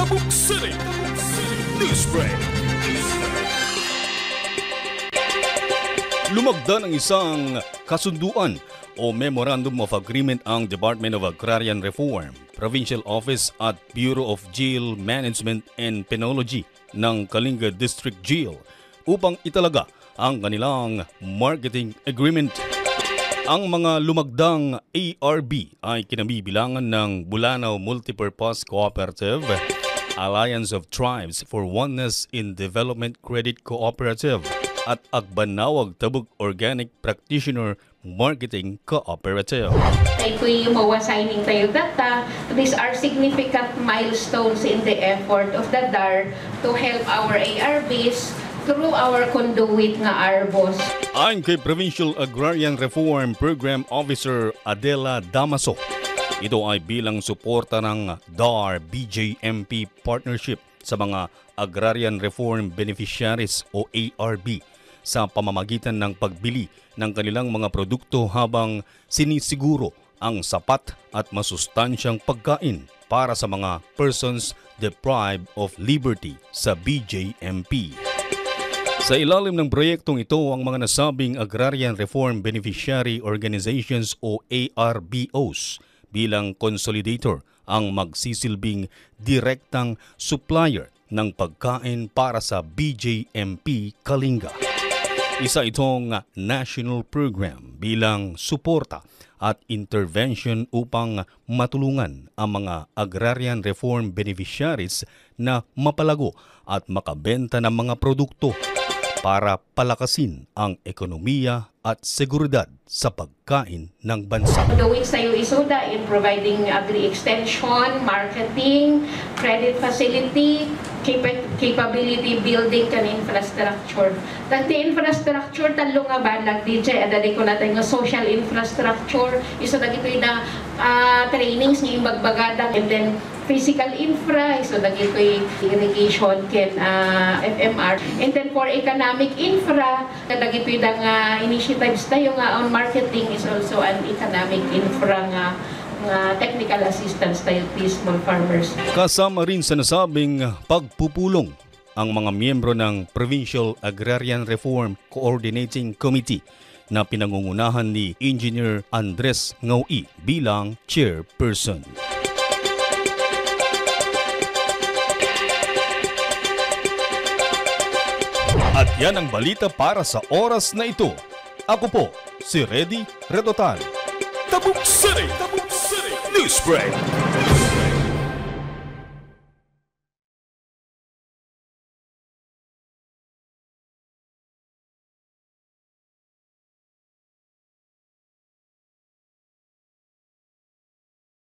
Tabuk City Newsbreak. Lumagda ng isang kasunduan o Memorandum of Agreement ang Department of Agrarian Reform, Provincial Office at Bureau of Jail Management and Penology ng Kalinga District Jail upang italaga ang kanilang marketing agreement. Ang mga lumagdang ARB ay kinabibilangan ng Bulanao Multipurpose Cooperative, Alliance of Tribes for Oneness in Development Credit Cooperative at Agbanawag Tabuk Organic Practitioner Marketing Cooperative. Tayo po'y mawa-signing tayo data. These are significant milestones in the effort of the DAR to help our ARBs through our conduit nga ARBOS. Ayon kay Provincial Agrarian Reform Program Officer Adela Damaso, ito ay bilang suporta ng DAR-BJMP Partnership sa mga Agrarian Reform Beneficiaries o ARB sa pamamagitan ng pagbili ng kanilang mga produkto habang sinisiguro ang sapat at masustansyang pagkain para sa mga persons deprived of liberty sa BJMP. Sa ilalim ng proyektong ito, ang mga nasabing Agrarian Reform Beneficiary Organizations o ARBOs bilang consolidator ang magsisilbing direktang supplier ng pagkain para sa BJMP Kalinga. Isa itong national program bilang suporta at intervention upang matulungan ang mga agrarian reform beneficiaries na mapalago at makabenta ng mga produkto para palakasin ang ekonomiya at seguridad sa pagkain ng bansa. Doing sa UISODA in providing agri-extension, marketing, credit facility, capability building kan infrastructure. Tagti infrastructure talo nga balag DJ adali ko natin nga social infrastructure iso dagito na trainings ng imbagbagada and then physical infra iso dagito irrigation ken FMR and then for economic infra dagito nga initiatives tayo nga on marketing is also an economic infra nga technical assistance tayo to small farmers. Kasama rin sa nasabing pagpupulong ang mga miyembro ng Provincial Agrarian Reform Coordinating Committee na pinangungunahan ni Engineer Andres Ngawi bilang chairperson. At yan ang balita para sa oras na ito. Ako po, si Reddy Redotal. Tabuk City Newsbreak.